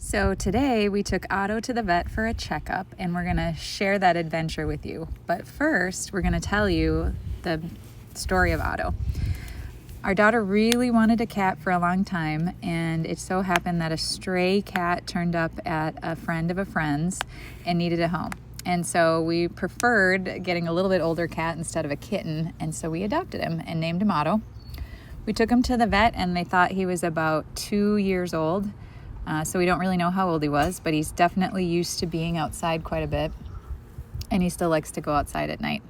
So today we took Otto to the vet for a checkup, and we're going to share that adventure with you. But first, we're going to tell you the story of Otto. Our daughter really wanted a cat for a long time, and it so happened that a stray cat turned up at a friend of a friend's and needed a home. And so we preferred getting a little bit older cat instead of a kitten, and so we adopted him and named him Otto. We took him to the vet, and they thought he was about 2 years old. So we don't really know how old he was, but he's definitely used to being outside quite a bit, and he still likes to go outside at night.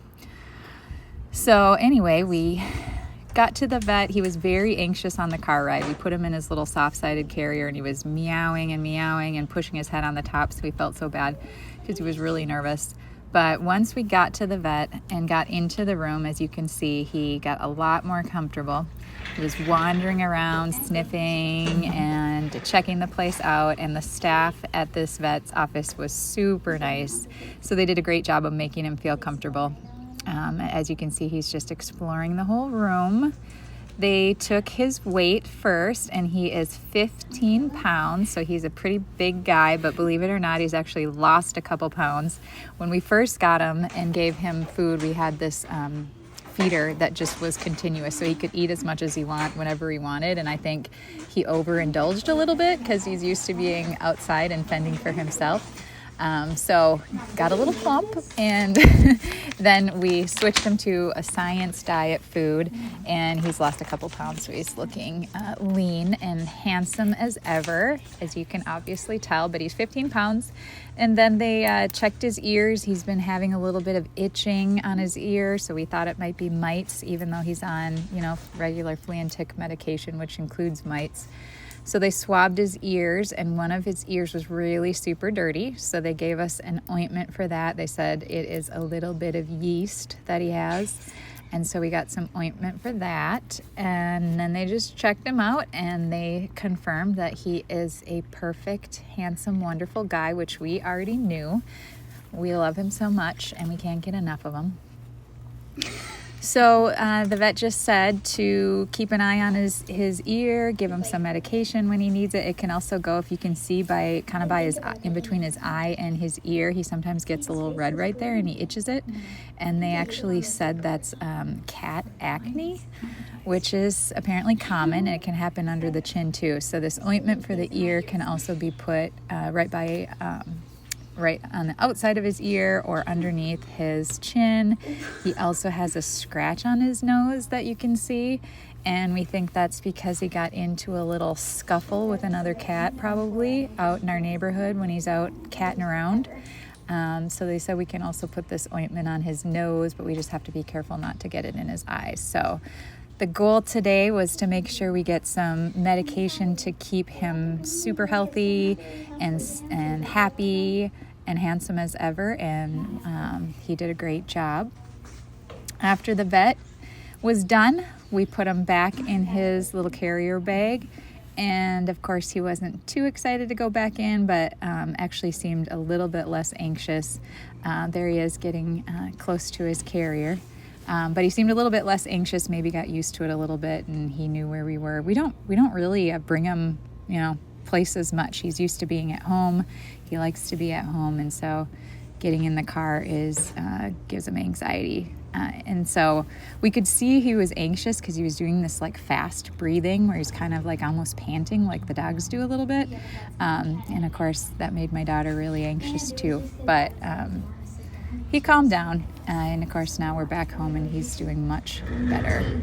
So anyway, we got to the vet. He was very anxious on the car ride. We put him in his little soft-sided carrier, and he was meowing and pushing his head on the top, so we felt so bad because he was really nervous. But once we got to the vet and got into the room, as you can see, he got a lot more comfortable. He was wandering around, sniffing and checking the place out, and the staff at this vet's office was super nice. So they did a great job of making him feel comfortable. As you can see, he's just exploring the whole room. They took his weight first, and he is 15 pounds, so he's a pretty big guy, but believe it or not, he's actually lost a couple pounds. When we first got him and gave him food, we had this feeder that just was continuous, so he could eat as much as he wanted whenever he wanted, and I think he overindulged a little bit because he's used to being outside and fending for himself. So got a little plump, and then we switched him to a science diet food, and he's lost a couple pounds, so he's looking lean and handsome as ever, as you can obviously tell, but he's 15 pounds. And then they checked his ears. He's been having a little bit of itching on his ear, so we thought it might be mites, even though he's on, regular flea and tick medication, which includes mites. So they swabbed his ears, and one of his ears was really super dirty. So they gave us an ointment for that. They said it is a little bit of yeast that he has. And so we got some ointment for that. And then they just checked him out, and they confirmed that he is a perfect, handsome, wonderful guy, which we already knew. We love him so much, and we can't get enough of him. So the vet just said to keep an eye on his ear, give him some medication when he needs it. It can also go, if you can see, by his in between his eye and his ear. He sometimes gets a little red right there, and he itches it. And they actually said that's cat acne, which is apparently common, and it can happen under the chin too. So this ointment for the ear can also be put right on the outside of his ear or underneath his chin. He also has a scratch on his nose that you can see, and we think that's because he got into a little scuffle with another cat, probably out in our neighborhood when he's out catting around. So they said we can also put this ointment on his nose, but we just have to be careful not to get it in his eyes. So the goal today was to make sure we get some medication to keep him super healthy and happy and handsome as ever, and he did a great job. After the vet was done, we put him back in his little carrier bag, and of course he wasn't too excited to go back in, but actually seemed a little bit less anxious. There he is getting close to his carrier. But he seemed a little bit less anxious, maybe got used to it a little bit, and he knew where we were. We don't really bring him, places much. He's used to being at home. He likes to be at home, and so getting in the car gives him anxiety. And so we could see he was anxious because he was doing this fast breathing where he's kind of almost panting like the dogs do a little bit. And of course that made my daughter really anxious too. But he calmed down, and of course now we're back home and he's doing much better.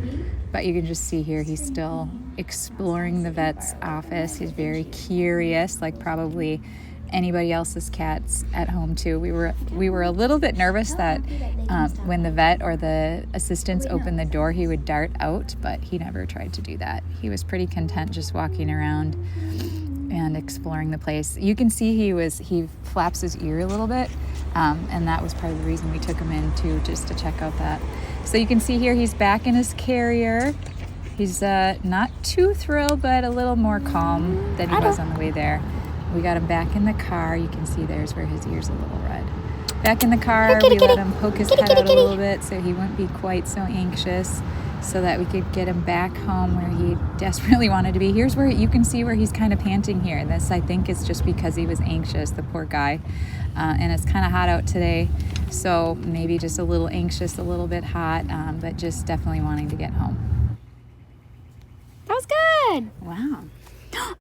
But you can just see here he's still exploring the vet's office. He's very curious, like probably anybody else's cats at home too. We were a little bit nervous that when the vet or the assistants opened the door, he would dart out, but he never tried to do that. He was pretty content just walking around and exploring the place. You can see he flaps his ear a little bit, and that was part of the reason we took him in too, just to check out that. So you can see here he's back in his carrier. He's not too thrilled, but a little more calm than he was on the way there. We got him back in the car. You can see there's where his ear's a little red. Back in the car, we let him poke his head out a little bit so he wouldn't be quite so anxious. so that we could get him back home where he desperately wanted to be. Here's where you can see where he's kind of panting here. This, I think, is just because he was anxious, the poor guy. And it's kind of hot out today, so maybe just a little anxious, a little bit hot, but just definitely wanting to get home. That was good. Wow.